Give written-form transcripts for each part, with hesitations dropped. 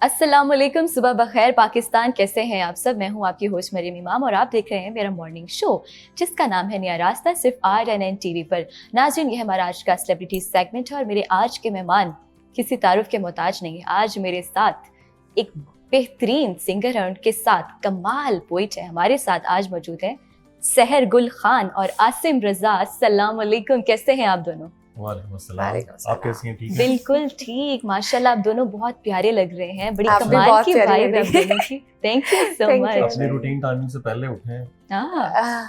अस्सलाम वालेकुम, सुबह बखैर पाकिस्तान। कैसे हैं आप सब? मैं हूं आपकी होस्ट मरियम इमाम और आप देख रहे हैं मेरा मॉर्निंग शो जिसका नाम है नया रास्ता, सिर्फ RNN TV पर। नाज़रीन, ये हमारा आज का सेलिब्रिटी सेगमेंट है और मेरे आज के मेहमान किसी तारुफ के मोहताज नहीं है। आज मेरे साथ एक बेहतरीन सिंगर है, उनके साथ कमाल पोइट है। हमारे साथ आज मौजूद है सहर गुल खान और आसिम रजा। अस्सलाम वालेकुम, कैसे हैं आप दोनों? वालेकुम अस्सलाम। आप कैसी हैं? ठीक है? बिल्कुल ठीक, माशाल्लाह। आप दोनों बहुत प्यारे लग रहे हैं, बड़ी आप भी कमाल बहुत की प्यारी वाइब है लग आप रही दोनों की। Thank you so Thank you. Much. अपनी रूटीन टाइमिंग से पहले उठे हैं।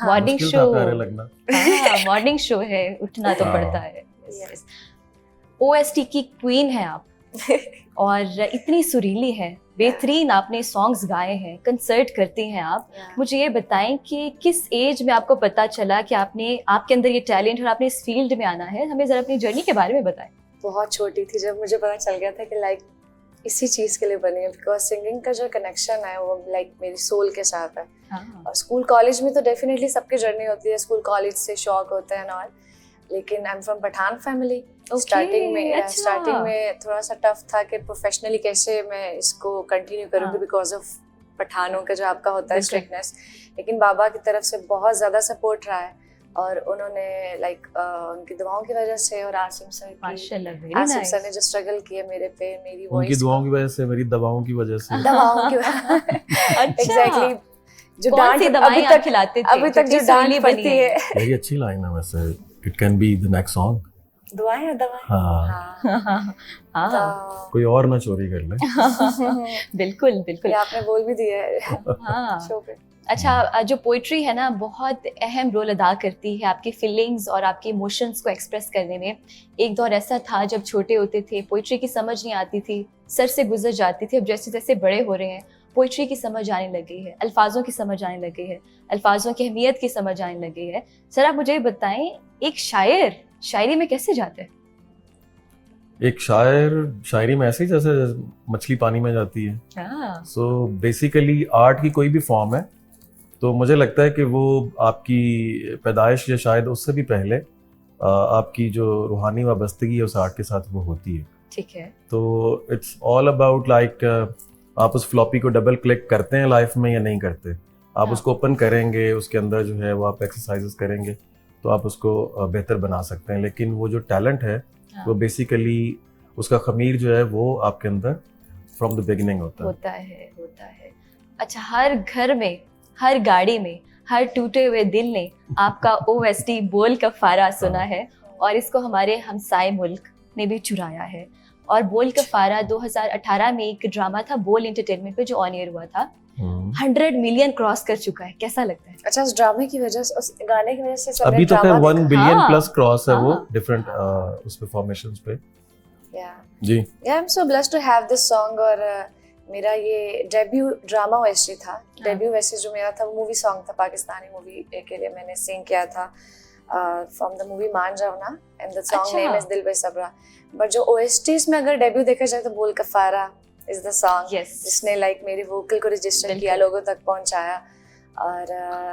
मॉर्निंग मुश्किल शो, था प्यारे लगना। मॉर्निंग शो है, उठना तो हाँ। पड़ता है। OST की क्वीन है आप और इतनी सुरीली है, बेहतरीन आपने सॉन्ग्स गाए हैं, कंसर्ट करती हैं आप। मुझे ये बताएं कि किस एज में आपको पता चला कि आपके अंदर ये टैलेंट और आपने इस फील्ड में आना है? हमें जरा अपनी जर्नी के बारे में बताएं। बहुत छोटी थी जब मुझे पता चल गया था कि लाइक इसी चीज़ के लिए बनी है, बिकॉज सिंगिंग का जो कनेक्शन है वो लाइक मेरी सोल के साथ है। और स्कूल कॉलेज में तो डेफिनेटली सबकी जर्नी होती है, स्कूल कॉलेज से शौक होते हैं और, लेकिन I am from Pathan family. Starting में थोड़ा सा टफ था कि प्रोफेशनली कैसे मैं इसको कंटिन्यू करूँगी बिकॉज ऑफ पठानों का जो आपका होता है स्ट्रिक्टनेस। लेकिन बाबा की तरफ से बहुत ज़्यादा सपोर्ट रहा है और उन्होंने लाइक उनकी दुआओं की वजह से और आसिम सर ने जो स्ट्रगल किया मेरे पे, मेरी उनकी दुआओं की वजह से, मेरी दवाओं की वजह से। दवाओं की वजह एग्जैक्टली। जो कौन सी दवाएं आप खिलाते थे? अभी तक जो डांट पड़ती है। यही अच्छी लाइन है वैसे। It can be the next song. दुआएं या दवाएं? हाँ। हाँ, कोई और ना चोरी कर ले। बिल्कुल बिल्कुल, ये आपने बोल भी दिया है हाँ। शो पे। अच्छा, जो पोइट्री है ना, बहुत अहम रोल अदा करती है आपकी फीलिंग्स और आपके इमोशंस को एक्सप्रेस करने में। एक दौर ऐसा था जब छोटे होते थे, पोइट्री की समझ नहीं आती थी, सर से गुजर जाती थी। अब जैसे जैसे बड़े हो रहे हैं, पोइट्री की समझ आने लगी है, अल्फाजों की समझ आने लगी है, अल्फाजों की अहमियत की समझ आने लगी है। सर, आप मुझे बताएं, एक शायर शायरी में कैसे जाते हैं? एक शायर शायरी में ऐसे ही जैसे मछली पानी में जाती है। सो बेसिकली आर्ट की कोई भी फॉर्म है तो मुझे लगता है कि वो आपकी पैदाइश या शायद उससे भी पहले आपकी जो रूहानी वाबस्तगी है उस आर्ट के साथ वो होती है। ठीक है। तो इट्स ऑल अबाउट लाइक आप उस फ्लॉपी को डबल क्लिक करते हैं लाइफ में या नहीं करते। आप उसको ओपन करेंगे, उसके अंदर जो है वो आप एक्सरसाइजेस करेंगे तो आप उसको बेहतर बना सकते हैं। लेकिन वो जो टैलेंट है वो बेसिकली उसका खमीर जो है वो आपके अंदर फ्रॉम द बिगिनिंग होता है। अच्छा, हर घर में, हर गाड़ी में, हर टूटे हुए दिल ने आपका OST बोल का फारा सुना है और इसको हमारे हमसाए मुल्क ने भी चुराया है। और बोल का फारा 2018 में एक ड्रामा था बोल एंटरटेनमेंट पे जो ऑन एयर हुआ था, 100 मिलियन क्रॉस कर चुका है। कैसा लगता है? अच्छा, उस ड्रामे की वजह से, उस गाने की वजह से सब अभी तो खैर 1 बिलियन प्लस क्रॉस है वो डिफरेंट उस पे फॉर्मेशंस पे। जी, I am so blessed to have this song. और मेरा ये डेब्यू ड्रामा OST था। डेब्यू वैसे जो मेरा था वो मूवी सॉन्ग था, पाकिस्तानी मूवी के लिए मैंने सिंग किया था फ्रॉम द मूवी मान जाओ ना, and the song name is दिल पे सबरा। बट जो OSTs में अगर डेब्यू देखा जाए तो बोल कफारा इज द सॉन्ग जिसने लाइक मेरे वोकल को रजिस्टर किया, लोगों तक पहुंचाया। और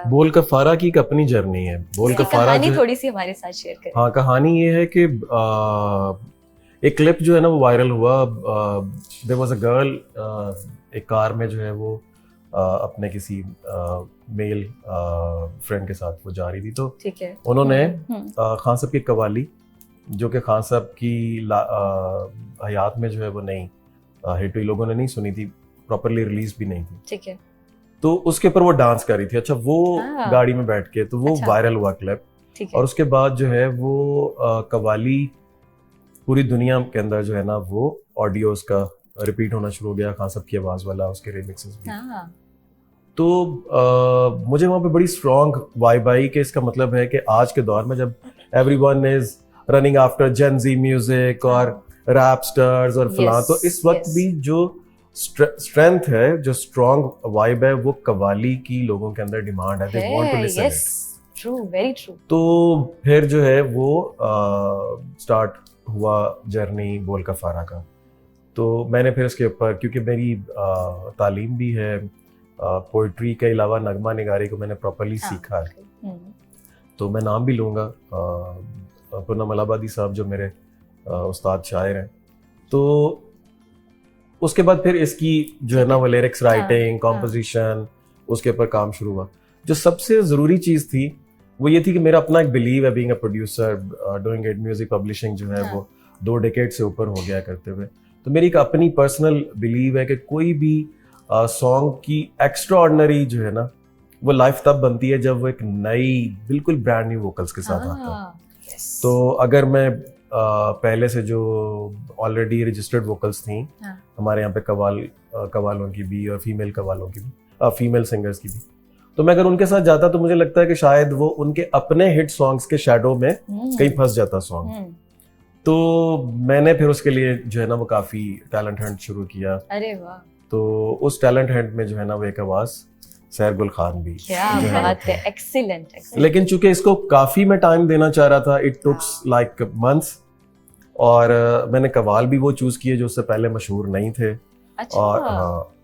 बोल कफारा की एक अपनी जर्नी है। बोल कफारा कहानी थोड़ी सी हमारे साथ शेयर करें। हाँ, कहानी ये है कि एक क्लिप जो है ना वो वायरल हुआ। देयर वाज अ गर्ल, एक कार में जो है वो अपने किसी मेल फ्रेंड के साथ वो जा रही थी। तो ठीक है, उन्होंने खान साहब की कवाली, जो कि खान साहब की हयात में जो है वो नहीं हिट हुई, लोगों ने नहीं सुनी थी, प्रॉपरली रिलीज भी नहीं थी। ठीक है। तो उसके ऊपर वो डांस कर रही थी। अच्छा, वो गाड़ी में बैठ के, तो वो वायरल हुआ क्लिप। और उसके बाद जो है वो कवाली पूरी दुनिया के अंदर जो है ना वो ऑडियोज का रिपीट होना शुरू हो गया, खान साहब की आवाज वाला, उसके रिमिक्सेस भी। तो मुझे वहाँ पे बड़ी स्ट्रॉन्ग वाइब आई कि इसका मतलब है कि आज के दौर में जब everyone is running after Gen Z music और रैप स्टार्स और फलां, तो इस वक्त भी जो स्ट्रेंथ है, जो स्ट्रॉन्ग वाइब है, वो कवाली की लोगों के अंदर डिमांड है। They want to listen it. True, very true. तो फिर जो है वो स्टार्ट हुआ जर्नी बोल कफारा का। तो मैंने फिर इसके ऊपर, क्योंकि मेरी तालीम भी है पोइट्री के अलावा नगमा निगारी को मैंने प्रॉपरली सीखा है, तो मैं नाम भी लूँगा पूनम अलाहाबादी साहब जो मेरे उस्ताद शायर हैं। तो उसके बाद फिर इसकी जो है ना वो लिरिक्स राइटिंग, कॉम्पोजिशन, उसके ऊपर काम शुरू हुआ। जो सबसे जरूरी चीज थी वो ये थी कि मेरा अपना एक बिलीव है, being a producer, doing it, music publishing जो है वो 2 डेकेड से ऊपर हो गया करते हुए। तो मेरी एक अपनी पर्सनल बिलीव है कि कोई भी सॉन्ग की एक्स्ट्रा ऑर्डिनरी जो है ना वो लाइफ तब बनती है जब वो एक नई बिल्कुल ब्रांड न्यू वोकल्स के साथ आता है। तो अगर मैं पहले से जो ऑलरेडी रजिस्टर्ड वोकल्स थी हमारे यहाँ पे कवालों की भी और फीमेल कवालों की भी, फीमेल सिंगर्स की भी, तो मैं अगर उनके साथ जाता तो मुझे लगता है कि शायद वो उनके अपने हिट सॉन्ग्स के शैडो में कहीं फंस जाता सॉन्ग। तो मैंने फिर उसके लिए जो है ना वो काफी टैलेंट हंट शुरू किया। अरे वाह। तो उस टैलेंट हंट में जो है ना वो एक आवाज सहर गुल खान भी। क्या बात है, एक्सीलेंट। लेकिन चूंकि इसको काफी मैं टाइम देना चाह रहा था, इट टुक्स लाइक मंथ्स, और मैंने कवाल भी वो चूज किए जो उससे पहले मशहूर नहीं थे। अच्छा।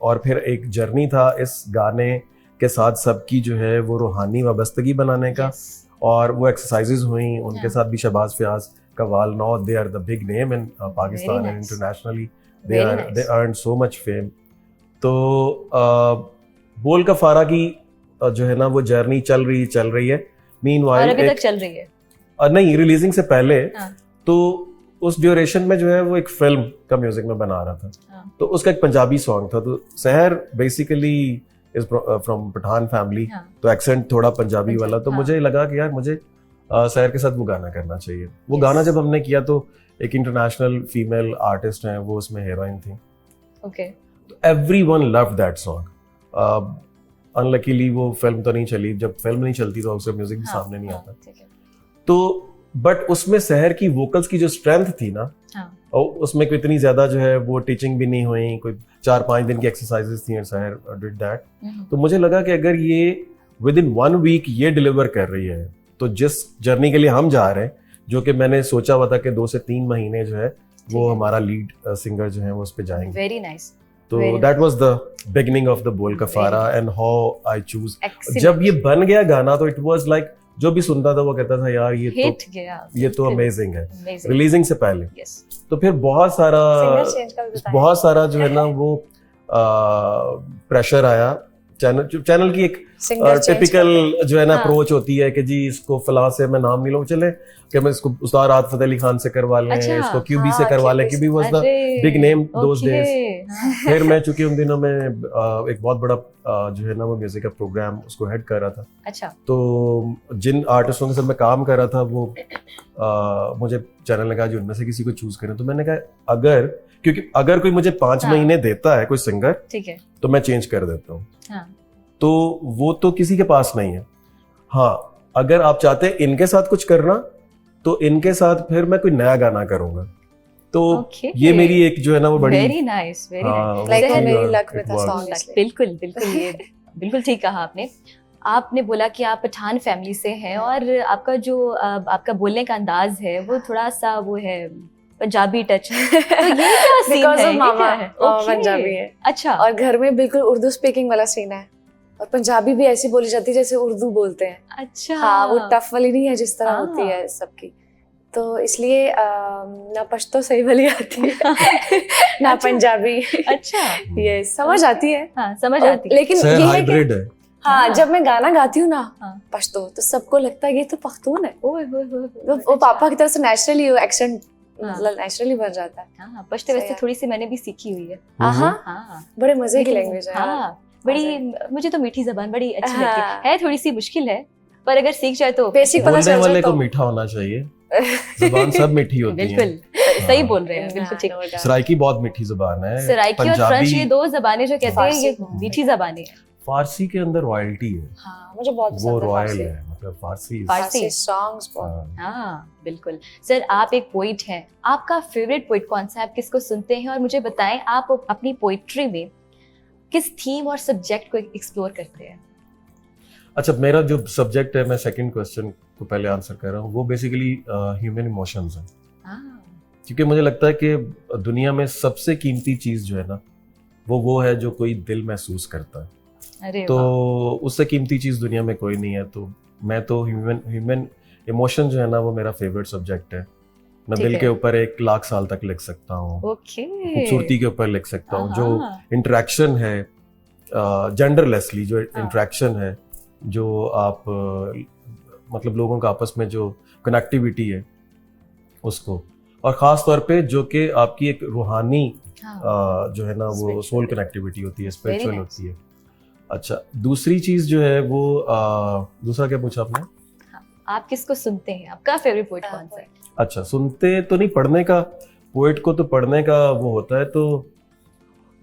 और फिर एक जर्नी था इस गाने के साथ सबकी जो है वो रूहानी वाबस्तगी बनाने का, और वो एक्सरसाइजेज हुई उनके साथ भी। Shahbaz Fayyaz, Qawwal, now they are the big name in Pakistan and internationally, they earn so much fame. तो बोल का फारा की जो है ना वो जर्नी चल रही है। मीनवाइल अभी तक चल रही है? नहीं, रिलीजिंग से पहले तो उस ड्यूरेशन में जो है वो एक फिल्म का म्यूजिक में बना रहा था। तो उसका एक पंजाबी सॉन्ग था। तो Sahar basically is from Pathan family, तो एक्सेंट थोड़ा पंजाबी वाला। तो मुझे लगा कि यार मुझे सहर के साथ वो गाना करना चाहिए। वो गाना जब हमने किया तो एक इंटरनेशनल फीमेल आर्टिस्ट हैं, वो उसमें हीरोइन थी। ओके। तो everyone loved that song. Unluckily वो फिल्म तो नहीं चली। जब फिल्म नहीं चलती तो उसका म्यूजिक भी सामने नहीं आता। तो बट उसमें सहर की वोकल्स की जो स्ट्रेंथ थी ना, और उसमें कोई इतनी ज्यादा जो है वो टीचिंग भी नहीं हुई, कोई 4-5 दिन की एक्सरसाइजेस थी, सहर डिड दैट। तो मुझे लगा कि अगर ये विद इन 1 वीक ये डिलीवर कर रही है, तो जिस जर्नी के लिए हम जा रहे हैं, जो कि मैंने सोचा हुआ था कि 2 से 3 महीने जो है वो हमारा लीड सिंगर जो है वो उस पे जाएंगे। Very nice. तो that was the beginning of the बोल का फारा एंड हाउ आई चूज। जब ये बन गया गाना तो इट वाज लाइक जो भी सुनता था वो कहता था यार ये तो अमेजिंग है, रिलीजिंग से पहले। तो फिर बहुत सारा जो है ना वो प्रेशर आया। चैनल की एक टिपिकल जो है ना अप्रोच होती है कि जी इसको फलां से मैं नाम नहीं लूं, चले कि मैं इसको उस्ताद राहत फतेह अली खान से करवा लें, इसको क्यूबी से करवा लें, QB was the big name those days. फिर मैं चूंकि उन दिनों में एक बहुत बड़ा जो है ना वो म्यूजिक का प्रोग्राम उसको हेड कर रहा था। अच्छा। तो जिन आर्टिस्टों के साथ मैं काम कर रहा था वो मुझे चैनल ने कहा जी उनमें से किसी को चूज करें। तो मैंने कहा अगर कोई मुझे 5 महीने देता है कोई सिंगर, ठीक है, तो मैं चेंज कर देता हूँ। तो वो तो किसी के पास नहीं है। हाँ, अगर आप चाहते हैं इनके साथ कुछ करना तो इनके साथ फिर मैं कोई नया गाना करूंगा। तो ये मेरी एक जो है ना वो बड़ी वेरी नाइस मेरी लक में था सॉन्ग। बिल्कुल ये बिल्कुल ठीक कहा आपने। आपने बोला कि आप पठान फैमिली से हैं और आपका जो आपका बोलने का अंदाज है वो थोड़ा सा वो है पंजाबी टच। तो ये क्या सीन है? मामा पंजाबी है। अच्छा। और घर में बिल्कुल उर्दू स्पीकिंग वाला सीन है, और पंजाबी भी ऐसी बोली जाती है जैसे उर्दू बोलते हैं। अच्छा। हाँ, वो टफ वाली नहीं है जिस तरह होती है सबकी। तो इसलिए ना पश्तो सही वाली आती है ना पंजाबी। अच्छा। ये समझ आती है। हाँ, समझ आती है। लेकिन ये हाइब्रिड है। हाँ, जब मैं गाना गाती हूँ ना पश्तो, तो सबको लगता है ये तो पख्तून है। वो पापा की तरफ से नेचुरली वो एक्सेंट नेचुरली बन जाता है। हाँ, पश्तो वैसे थोड़ी सी मैंने भी सीखी हुई है। हाँ, बड़े मजे की लैंग्वेज है। हाँ, बड़ी, मुझे तो मीठी जबान बड़ी अच्छी लगती है। थोड़ी सी मुश्किल है पर अगर सीख जाए तो बेसिक पता चल जाए। बोलने वाले को मीठा होना चाहिए। जुबान सब मीठी होती है। बिल्कुल सही बोल रहे हैं, बिल्कुल ठीक। सराइकी बहुत मीठी जुबान है। सराइकी और फ्रेंच, ये 2 ज़बानें जो कहते हैं ये मीठी ज़बानें हैं। फारसी के अंदर रॉयल्टी है। हाँ, मुझे बहुत पसंद है। वो रॉयल है, मतलब फारसी सॉन्ग्स बहुत। हाँ, बिल्कुल। सर, आप एक पोइट हैं, आपका फेवरेट पोइट कौन सा है? आप किसको सुनते हैं? और मुझे बताएं आप अपनी पोइट्री में किस थीम और सब्जेक्ट को एक्सप्लोर करते हैं? अच्छा, मेरा जो सब्जेक्ट है, मैं सेकंड क्वेश्चन को पहले आंसर कर रहा हूँ, वो बेसिकली ह्यूमन इमोशंस है। क्योंकि मुझे लगता है कि दुनिया में सबसे कीमती चीज जो है ना वो है जो कोई दिल महसूस करता है। अरे तो उससे कीमती चीज दुनिया में कोई नहीं है। तो मैं तो ह्यूमन इमोशन जो है ना वो मेरा फेवरेट सब्जेक्ट है। मैं ठीक दिल है। के ऊपर 1 लाख साल तक लिख सकता हूँ, ओके। खूबसूरती के ऊपर लिख सकता हूँ, जो हाँ। इंटरेक्शन है जेंडरलेसली, जो हाँ। इंटरेक्शन है, जो आप मतलब लोगों का आपस में जो कनेक्टिविटी है उसको, और ख़ास तौर पे जो कि आपकी एक रूहानी हाँ। जो है ना वो Spiritual. सोल कनेक्टिविटी होती है, स्पिरिचुअल nice. होती है। अच्छा, दूसरी चीज़ जो है वो दूसरा क्या पूछा आपने? आप किसको सुनते हैं? आपका फेवरेट पोएट कौन सा है? अच्छा, सुनते तो नहीं, पढ़ने का, पोएट को तो पढ़ने का वो होता है। तो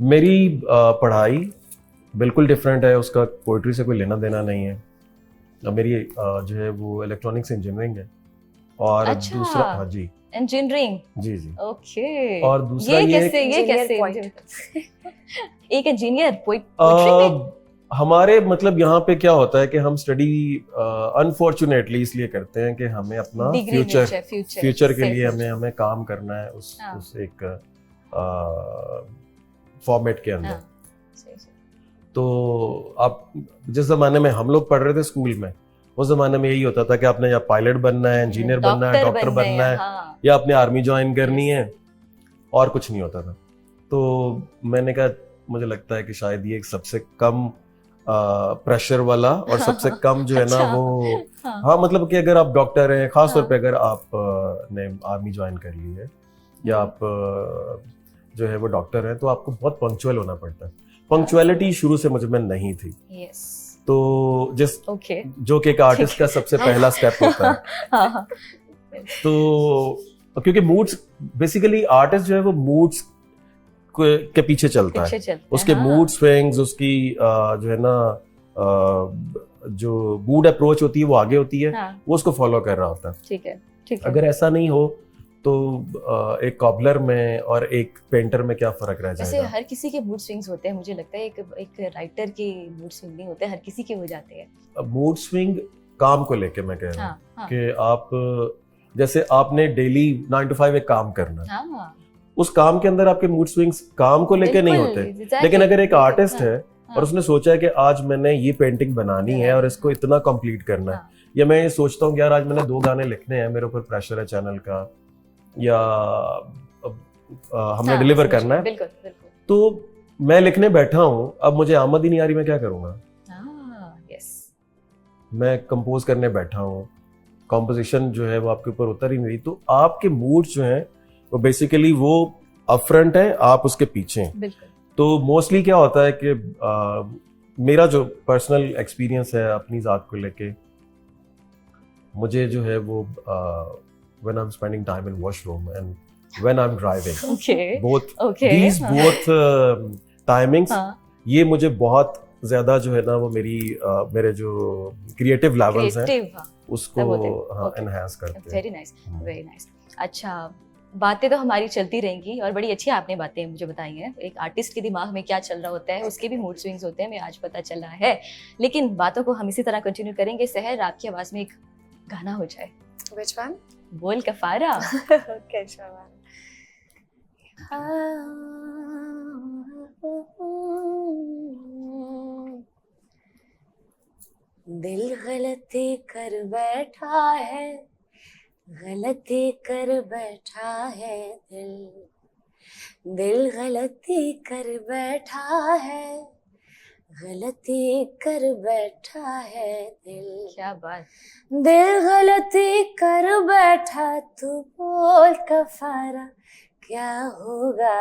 मेरी पढ़ाई बिल्कुल डिफरेंट है, उसका पोइट्री से कोई लेना देना नहीं है। मेरी जो है वो इलेक्ट्रॉनिक्स इंजीनियरिंग है, और अच्छा। दूसरा, हाँ जी इंजीनियरिंग। जी जी, ओके। और दूसरा ये ये कैसे एक इंजीनियर पोएट्री में? हमारे मतलब यहाँ पे क्या होता है कि हम स्टडी अनफॉर्चुनेटली इसलिए करते हैं कि हमें अपना डिग्री फ्यूचर के लिए हमें काम करना है उस एक फॉर्मेट के अंदर। तो आप जिस जमाने में हम लोग पढ़ रहे थे स्कूल में, उस जमाने में यही होता था कि आपने या पायलट बनना है, इंजीनियर बनना है, डॉक्टर बनना है, हाँ। या अपने आर्मी ज्वाइन करनी है, और कुछ नहीं होता था। तो मैंने कहा मुझे लगता है कि शायद ये सबसे कम प्रेशर वाला और सबसे कम जो है ना अच्छा। वो, हाँ। हाँ मतलब कि अगर आप डॉक्टर हैं, खास तौर पे अगर आप ने आर्मी ज्वाइन कर ली है, या आप जो है वो डॉक्टर हैं, तो आपको बहुत पंक्चुअल होना पड़ता है। पंक्चुअलिटी शुरू से मुझे में नहीं थी। यस। तो जिस जो कि एक आर्टिस्ट का सबसे पहला स्टेप होता है। हाँ। तो क्योंकि मूड्स, बेसिकली आर्टिस्ट जो है वो मूड्स के पीछे चलता है, उसके मूड स्विंग्स, उसकी जो है ना जो मूड अप्रोच होती है वो आगे होती है, वो उसको फॉलो कर रहा होता है। ठीक है। अगर ऐसा नहीं हो तो एक कॉबलर में और एक पेंटर में क्या फर्क रह जाएगा? वैसे हर किसी के मूड स्विंग्स होते हैं, मुझे लगता है एक राइटर के मूड स्विंग नहीं होते, हर किसी के हो जाते हैं। मूड स्विंग काम को लेके मैं कह रहा हूँ कि आप जैसे आपने डेली 9 to 5 एक काम करना है, उस काम के अंदर आपके मूड स्विंग्स काम को लेके नहीं होते। लेकिन अगर एक आर्टिस्ट है और उसने सोचा है कि आज मैंने ये पेंटिंग बनानी है और इसको इतना कंप्लीट करना है, या मैं ये सोचता हूँ कि यार आज मैंने 2 गाने लिखने हैं, मेरे ऊपर प्रेशर है चैनल का, या हमने डिलीवर करना है, तो मैं लिखने बैठा हूँ, अब मुझे आमद ही नहीं आ रही, मैं क्या करूँगा? मैं कंपोज करने बैठा हूँ, कॉम्पोजिशन जो है वो आपके ऊपर उतर ही नहीं, तो आपके मूड जो है वो बेसिकली वो अपफ्रंट है, आप उसके पीछे हैं। तो मोस्टली क्या होता है कि मेरा जो पर्सनल एक्सपीरियंस है अपनी जात को लेके, मुझे जो है वो when I'm spending time in washroom and when I'm driving, both timings, ये मुझे बहुत ज्यादा जो है ना वो मेरे जो क्रिएटिव लेवल्स हैं उसको एनहांस करते हैं। Very nice. अच्छा, बातें तो हमारी चलती रहेंगी और बड़ी अच्छी आपने बातें मुझे बताई हैं। एक आर्टिस्ट के दिमाग में क्या चल रहा होता है, उसके भी मूड स्विंग्स होते हैं, मैं आज पता चला है। लेकिन बातों को हम इसी तरह कंटिन्यू करेंगे। सहर, आपकी आवाज में एक गाना हो जाए। Which one? बोल कफारा। Okay, sure. दिल गलती कर बैठा है, गलती कर बैठा है दिल गलती कर बैठा है, गलती कर बैठा है दिल। क्या बात। दिल गलती कर बैठा, तू बोल कफारा क्या होगा,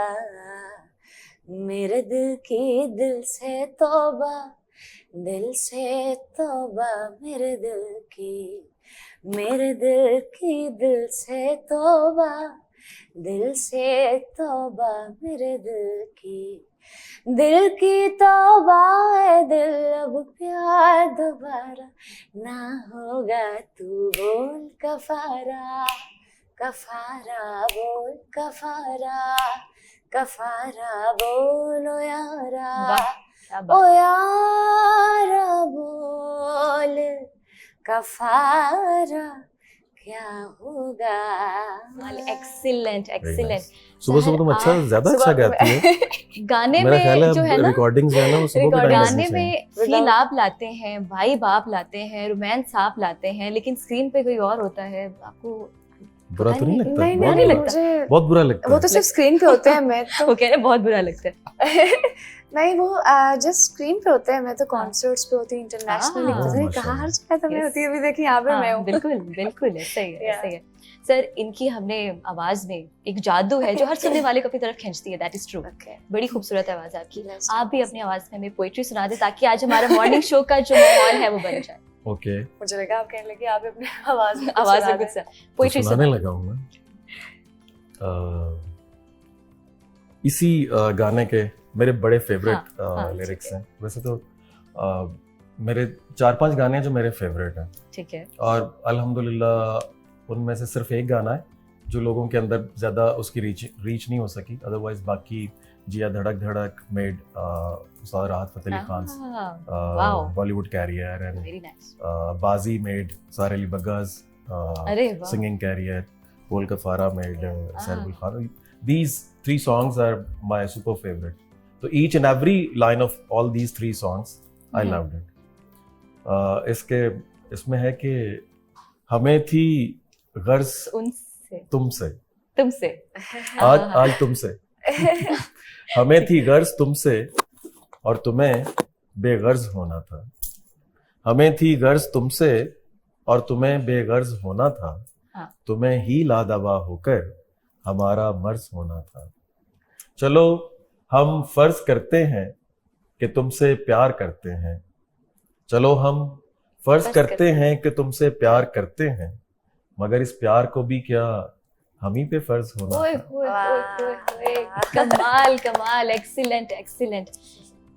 मेरे दिल की दिल से तौबा, दिल से तौबा, मेरे दिल की दिल से तौबा, दिल से तौबा, मेरे दिल की तौबा है दिल, अब प्यार दोबारा ना होगा, तू बोल कफारा, कफारा बोल कफारा, कफारा बोलो यारा, ओ यारा बोल कफारा क्या होगा। एक्सीलेंट। सुबह सुबह तुम ज्यादा अच्छा गाती है। गाने में जो है ना रिकॉर्डिंग्स है ना, सुबह गाने में फील आप लाते हैं, वाइब आप लाते हैं, रोमांस आप लाते हैं, लेकिन स्क्रीन पे कोई और होता है। आपको बुरा तो नहीं लगता? नहीं बहुत नहीं बुरा- मुझे बहुत बुरा लगता वो है। तो सिर्फ स्क्रीन पे होते हैं, मैं तो वो कह रहे बहुत बुरा लगता है। नहीं वो जस्ट स्क्रीन पे होते हैं, मैं तो कॉन्सर्ट्स पे होती हूँ, इंटरनेशनली हाँ, पता नहीं माशाल्लाह। कहाँ हर जगह तो मैं Yes. होती हूँ, अभी देखिए यहाँ पे मैं हाँ, हूँ। बिल्कुल बिल्कुल ऐसे ही है, Yeah. ऐसे ही है। सर, इनकी हमने आवाज में एक जादू है जो हर सुनने वाले को अपनी तरफ खींचती है, दैट इज ट्रू। Okay. बड़ी खूबसूरत आवाज है आपकी। Blessed. आप भी अपनी आवाज में हमें पोएट्री सुना दे ताकि आज हमारा मॉर्निंग शो का जो माहौल है वो बन जाए। ओके, मुझे लगा आप कहने लगे आप अपनी आवाज में आवाज सुना में दें। कुछ तो पोएट्री सुनाने सुना। लगा हूँ मैं। इसी गाने के मेरे बड़े फेवरेट हाँ, लिरिक्स हैं। वैसे तो मेरे 4-5 गाने हैं जो मेरे फेवरेट हैं, ठीक है। और अल्हम्दुलिल्लाह उनमें से सिर्फ एक गाना है जो लोगों के अंदर ज़्यादा उसकी रीच नहीं हो सकी। अदरवाइज बाकी जिया धड़क धड़क made Ustad Rahat Fateh Ali Khan Bollywood career, and very nice. बाजी मेड सार अली बग्गाज अरे वाह। singing career, Pol Kafara made Saibul Khan. These 3 songs are my super favorite. So each and every line of all these 3 songs, I loved it. इसमें है कि हमें थी गर्ज उनसे तुमसे, तुमसे आज तुमसे, हमें थी गर्ज तुमसे और तुम्हें बेगर्ज होना था। हमें थी गर्ज तुमसे और तुम्हें बेगर्ज होना था। हाँ। तुम्हें ही लादवा होकर हमारा मर्ज होना था। चलो हम फर्ज करते हैं कि तुमसे प्यार करते हैं। चलो हम फर्ज करते हैं कि तुमसे प्यार करते हैं, मगर इस प्यार को भी क्या हम ही पे फर्ज होना ओए था। ओए ओए ओए, कमाल कमाल, एक्सीलेंट एक्सीलेंट।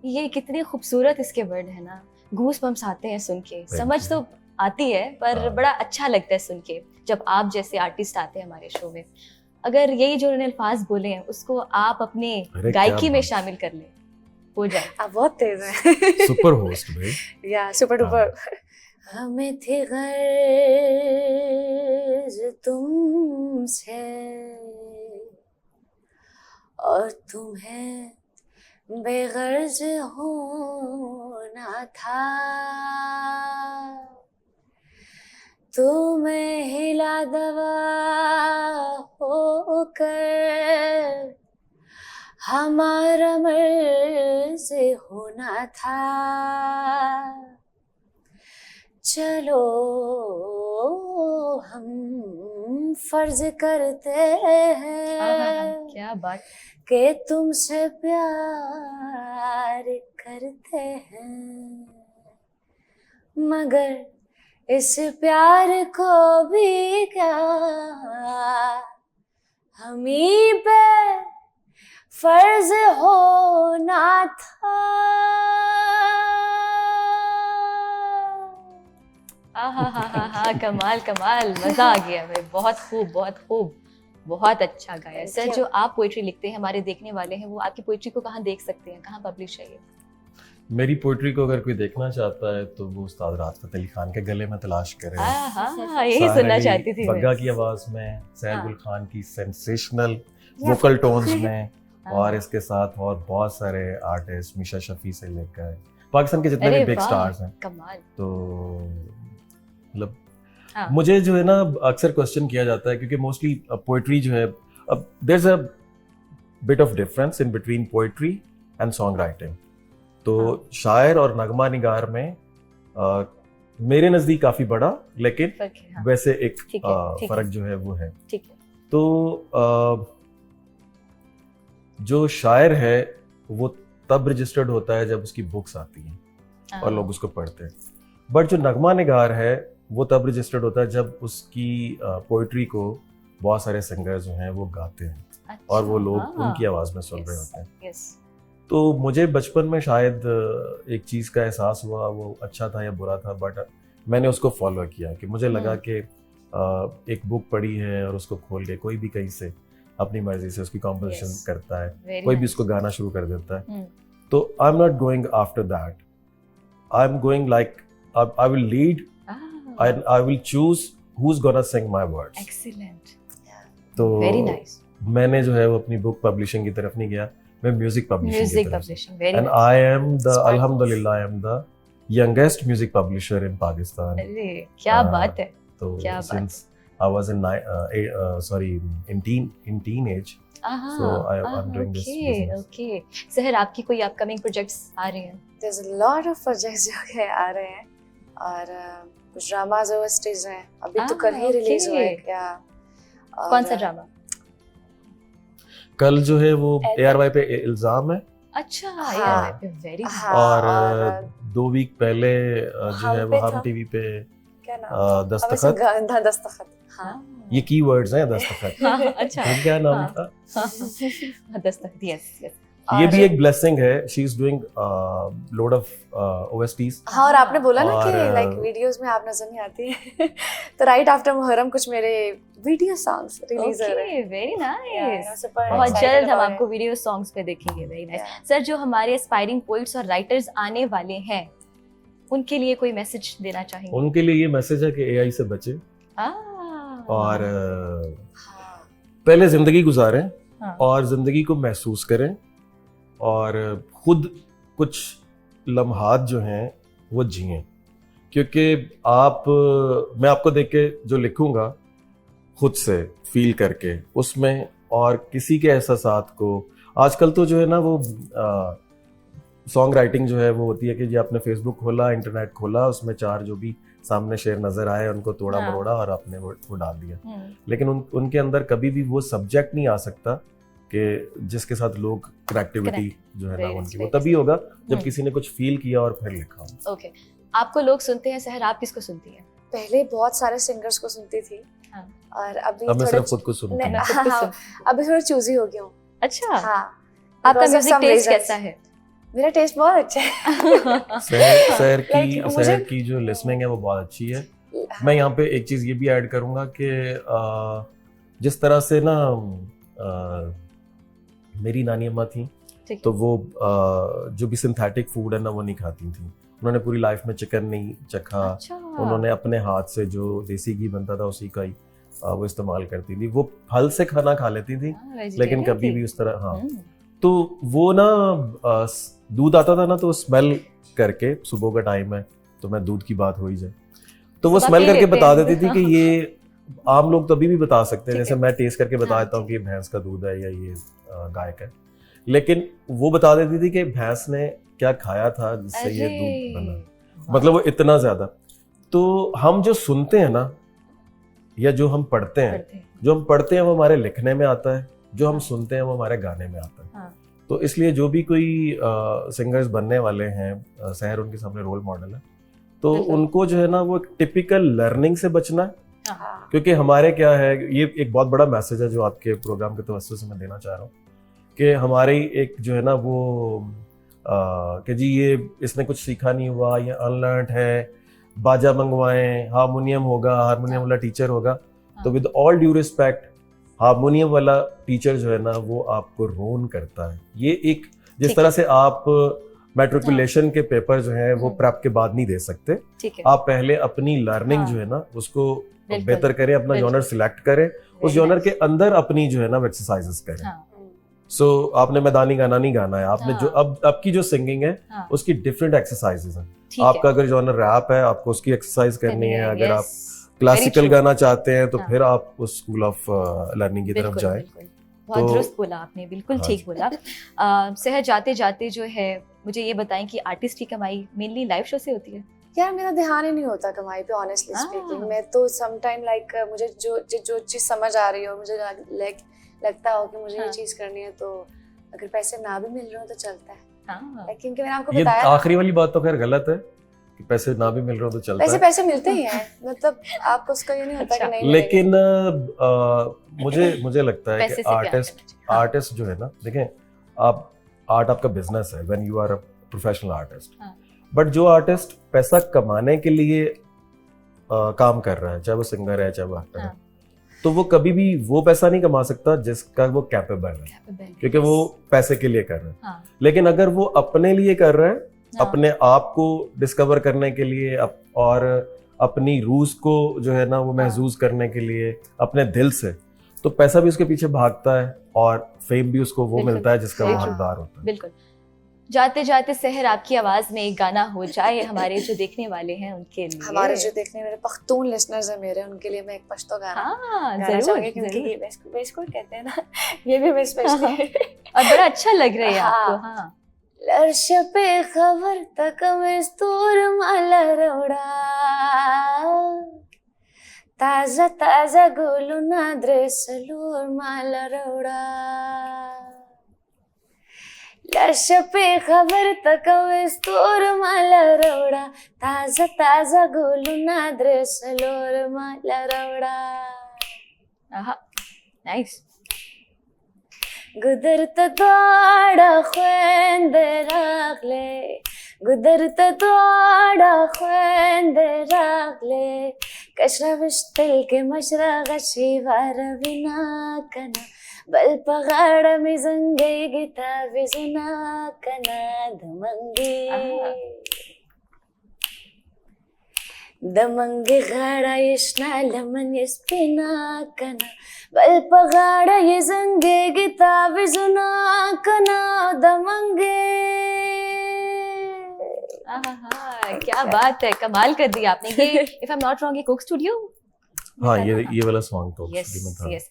ये कितने खूबसूरत इसके वर्ड है ना, गूस बम्स आते हैं सुन के। समझ तो आती है पर हाँ। बड़ा अच्छा लगता है सुन के जब आप जैसे आर्टिस्ट आते हैं हमारे शो में। अगर यही जो उन्होंने अल्फाज बोले हैं उसको आप अपने अरे गायकी क्या में बात। शामिल कर ले, हो जाए। आप बहुत तेज हैं। सुपर होस्ट भाई। या सुपर डुपर। हमें थी गर्ज तुमसे और तुम्हें बेगर्ज होना था। तुम्हें हिला दवा होकर हमारा मर्ज होना था। चलो हम फर्ज करते हैं क्या बात। कि तुमसे प्यार करते हैं, मगर इस प्यार को भी क्या हम ही पे फर्ज होना था। हाँ, कमाल कमाल, मजा आ गया भाई। बहुत खूब बहुत खूब, बहुत अच्छा गाया। Thank sir, you. जो आप पोइट्री लिखते हैं हमारे देखने वाले हैं वो आपकी पोइट्री को कहाँ देख सकते हैं, कहाँ पब्लिश है ये? मेरी पोइट्री को अगर कोई देखना चाहता है तो वो उस्ताद राहत फ़तेह अली खान के गले में तलाश करे। हाँ, यही साहर सुनना अली चाहती थी मैं। बग्गा की आवाज में, सैयदुल खान की सेंसेशनल वोकल टोन्स में, और इसके साथ और बहुत सारे आर्टिस्ट, मीशा शफी से लेकर पाकिस्तान के जितने भी अरे बिग वाह, स्टार्स हैं। कमाल। तो मतलब हाँ। मुझे जो है ना अक्सर क्वेश्चन किया जाता है, क्योंकि मोस्टली पोइट्री जो है, अब there is a bit of difference in between poetry and song writing. तो शायर और नगमा निगार में मेरे नजदीक काफी बड़ा, लेकिन फर्क है, हाँ। वैसे एक ठीक है, ठीक है। फर्क जो है वो है। ठीक है। तो जो शायर है वो तब रजिस्टर्ड होता है जब उसकी बुक्स आती हैं और लोग उसको पढ़ते हैं, बट जो नगमा निगार है वो तब रजिस्टर्ड होता है जब उसकी पोइट्री को बहुत सारे सिंगर जो हैं वो गाते हैं, अच्छा, और वो लोग हाँ। उनकी आवाज में सुन रहे Yes, होते हैं। yes. तो मुझे बचपन में शायद एक चीज़ का एहसास हुआ, वो अच्छा था या बुरा था, बट मैंने उसको फॉलो किया कि मुझे लगा कि एक बुक पढ़ी है और उसको खोल के कोई भी कहीं से अपनी मर्जी से उसकी कॉम्पोजिशन Yes. करता है, Very कोई भी nice. उसको गाना शुरू कर देता है। हम्म। तो I am not going after that, I am going like I will lead, I will choose who is gonna Singh my words. Excellent. तो Very nice. मैंने जो है वो अपनी बुक पब्लिशिंग की तरफ नहीं गया, मैं म्यूजिक पब्लिशिंग की Music तरफ। publishing. Very And nice. I am the, Smart. alhamdulillah, I am the youngest music publisher in Pakistan. अरे क्या हाँ, बात है, तो क्या बात since I was in teenage. So I'm doing this business. Okay. सहर, आपकी कोई upcoming projects आ रहे हैं? There's a lot of projects जो कि आ रहे हैं और कुछ ड्रामाज और स्टेज हैं. अभी तो कल ही रिलीज हुआ है क्या? कौन सा ड्रामा? कल जो है वो ARY पे इल्जाम है. अच्छा, ARY पे वेरी. और 2 वीक पहले जो है वो हम टीवी पे क्या नाम? दस्तखत. दस्तखत. हाँ. ये कीवर्ड्स हैं दस्तखत. अच्छा. क्या नाम था? दस्तखत. यस. ये भी एक ब्लेसिंग है. She is doing load of OSTs. हाँ, और आपने बोला ना कि लाइक वीडियोस में आप नजर नहीं आती है. तो राइट आफ्टर मुहर्रम कुछ मेरे वीडियो सॉन्ग्स रिलीज हो रहे हैं. Very nice. बहुत बहुत जल्द हम आपको वीडियो सॉन्ग्स पे देखेंगे. Very nice. सर, जो हमारे एस्पायरिंग पोइट्स और राइटर्स आने वाले हैं, उनके लिए कोई मैसेज देना चाहेंगे? उनके लिए ये मैसेज है कि AI से बचे और पहले जिंदगी गुजारें और जिंदगी को महसूस करें और खुद कुछ लम्हात जो हैं वो जिएं. क्योंकि मैं आपको देख के जो लिखूंगा खुद से फील करके उसमें, और किसी के एहसासात को, आजकल तो जो है ना वो सॉन्ग राइटिंग जो है वो होती है कि जी आपने फेसबुक खोला, इंटरनेट खोला, उसमें 4 जो भी सामने शेर नजर आए उनको तोड़ा मरोड़ा और आपने वो डाल दिया. लेकिन उनके अंदर कभी भी वो सब्जेक्ट नहीं आ सकता कि जिसके साथ लोग कनेक्टिविटी जो है ना उनकी, वो तभी होगा जब किसी ने कुछ फील किया और फिर लिखा. ओके. आपको लोग सुनते हैं सहर, आप किसको सुनती हैं? पहले बहुत सारे सिंगर्स को सुनती थी और अभी मैं सिर्फ खुद को सुनती हूँ. अभी थोड़ा चूजी हो गया हूँ. अच्छा. हाँ. आपका म्यूजिक टेस्ट कैसा है? मेरा टेस्ट बहुत अच्छा है. सहर की जो लिसनिंग है वो बहुत अच्छी है. मैं यहाँ पे एक चीज ये भी ऐड करूंगा कि जिस तरह से ना मेरी नानी अम्मा थी, तो वो जो भी सिंथेटिक फूड है ना वो नहीं खाती थी. उन्होंने पूरी लाइफ में चिकन नहीं चखा. अच्छा. उन्होंने अपने हाथ से जो देसी घी बनता था उसी का ही वो इस्तेमाल करती थी. वो फल से खाना खा लेती थी लेकिन कभी भी उस तरह. हाँ. तो वो ना दूध आता था ना तो स्मेल करके, सुबह का टाइम है तो मैं दूध की बात हो ही जाए, तो वो स्मेल करके बता देती थी कि ये आम लोग तभी भी बता सकते हैं. जैसे मैं टेस्ट करके बता देता हूँ कि ये भैंस का दूध है या ये गाय का है, लेकिन वो बता देती थी कि भैंस ने क्या खाया था जिससे ये दूध बना. मतलब वो इतना ज्यादा. तो हम जो सुनते हैं ना या जो हम पढ़ते हैं वो हमारे लिखने में आता है, जो हम सुनते हैं वो हमारे गाने में आता है. तो इसलिए जो भी कोई सिंगर्स बनने वाले हैं, सहर उनके सामने रोल मॉडल है, तो उनको जो है ना वो टिपिकल लर्निंग से बचना है. क्योंकि हमारे क्या है, ये एक बहुत बड़ा मैसेज है जो आपके प्रोग्राम के तवज्जो से मैं देना चाह रहा हूँ कि हमारी एक जो है ना वो कि जी ये इसने कुछ सीखा नहीं हुआ, ये अनलर्न्ड है, बाजा मंगवाएं, हारमोनियम होगा, हारमोनियम वाला टीचर होगा. तो with all due respect, harmonium वाला टीचर जो है ना वो आपको रोन करता है. ये एक जिस तरह से आप मैट्रिकुलेशन के पेपर जो है वो प्रेप के बाद नहीं दे सकते, आप पहले अपनी लर्निंग जो है ना उसको बेहतर करें, अपना जॉनर सिलेक्ट करें, उस जॉनर के अंदर अपनी जो है ना एक्सरसाइजेस करें. सो आपने मैदानी गाना नहीं गाना है, आपने जो अब की जो सिंगिंग है उसकी डिफरेंट एक्सरसाइजेस हैं. आपका अगर जॉनर रैप है आपको उसकी एक्सरसाइज करनी है, अगर आप क्लासिकल गाना चाहते हैं तो फिर आप उस स्कूल ऑफ लर्निंग की तरफ जाएं. बहुत दुरुस्त बोला आपने, बिल्कुल ठीक बोला. सहर, जाते जाते जो है मुझे ये बताएं कि आर्टिस्ट की कमाई मेनली लाइव शो से होती है? यार मेरा ध्यान ही नहीं होता कमाई पे, ऑनेस्टली स्पीकिंग. मैं तो सम टाइम लाइक मुझे जो चीज समझ आ रही हो, मुझे लगता हो कि मुझे ये चीज करनी है, तो अगर पैसे ना भी मिल रहे हो तो चलता है. क्योंकि मैंने आपको बताया, आखिरी वाली बात तो खैर गलत है कि पैसे ना भी मिल रहे हो तो चलता है. पैसे मिलते ही हैं, मतलब आपको उसका ये नहीं होता कि नहीं. लेकिन मुझे लगता है कि आर्टिस्ट जो है ना, देखें आप, आर्ट आपका बिजनेस है when you are a professional artist. But जो आर्टिस्ट पैसा कमाने के लिए काम कर रहा है, चाहे वो सिंगर है चाहे वो एक्टर है, तो वो कभी भी वो पैसा नहीं कमा सकता जिसका वो कैपेबल है, क्योंकि वो पैसे के लिए कर रहा है. लेकिन अगर वो अपने लिए कर रहा है, अपने आप को डिस्कवर करने के लिए और अपनी रूज को जो है ना वो महसूस करने के लिए अपने दिल से, तो पैसा भी उसके पीछे भागता है और फेम भी उसको वो मिलता है जिसका वो हकदार होता है. बिल्कुल. जाते जाते सहर आपकी आवाज में एक गाना हो जाए हमारे जो देखने वाले हैं उनके लिए। हमारे जो देखने वाले पख्तून लिसनर्स हैं मेरे, उनके लिए मैं एक पश्तो गाना गाना चाहूंगी, क्योंकि ये बेसकुट कहते हैं ना, ये भी मैं स्पेशली और बड़ा अच्छा लग रहा है आपको। हाँ, लर्श पे खबर तक मस्तूर माला रोड़ा, ताजा ताजा गोलू ना ड्रेसलूर माला रोड़ा, लर्श पे खबर तक मस्तूर माला रोड़ा, ताजा ताजा गोलू ना ड्रेसलूर माला रोड़ा। नाइस। गुदरत द्वाड़ा ख्वेंदे रागले, गुदरत द्वाड़ा ख्वेंदे रागले, कशरा विश्तिल के मशरा गशी वार बिना कना, बल पगाड़ा में जंगे गिता विजुना कना दमंगे, दमंगे गाड़ा यशना लमन यस्पिना कना, बल पगाड़ा ये जंगे गिता विजुना कना दमंगे। क्या बात है, कमाल कर दी आपने। ये if I am not wrong ये कोक स्टूडियो। हाँ, ये वाला सॉन्ग तो यस,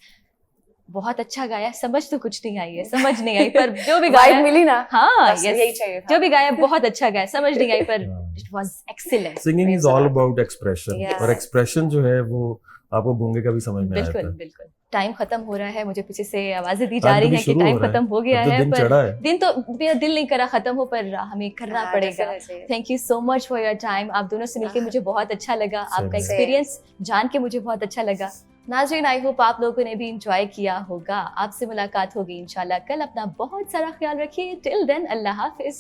बहुत अच्छा गाया। समझ तो कुछ नहीं आई है, समझ नहीं आई, पर जो भी गाया मिली ना। हाँ यस, यही चाहिए था। जो भी गाया बहुत अच्छा गाया, समझ नहीं आई पर it was excellent. Singing is all about expression, और एक्सप्रेशन जो है वो आपको गूंगे का भी समझ में आता है। बिल्कुल बिल्कुल। टाइम खत्म हो रहा है, मुझे पीछे से आवाजें दी जा रही हैं कि टाइम खत्म हो गया है, पर दिन तो मेरा दिल नहीं करा खत्म हो, पर हमें करना पड़ेगा। Thank you so much for your time. आप दोनों से मिलकर मुझे बहुत अच्छा लगा, आपका एक्सपीरियंस जान के मुझे बहुत अच्छा लगा। नाज़रीन, आई होप आप लोगों ने भी इंजॉय किया होगा। आपसे मुलाकात होगी इंशाल्लाह कल। अपना बहुत सारा ख्याल रखिए। टिल देन, अल्लाह हाफिज।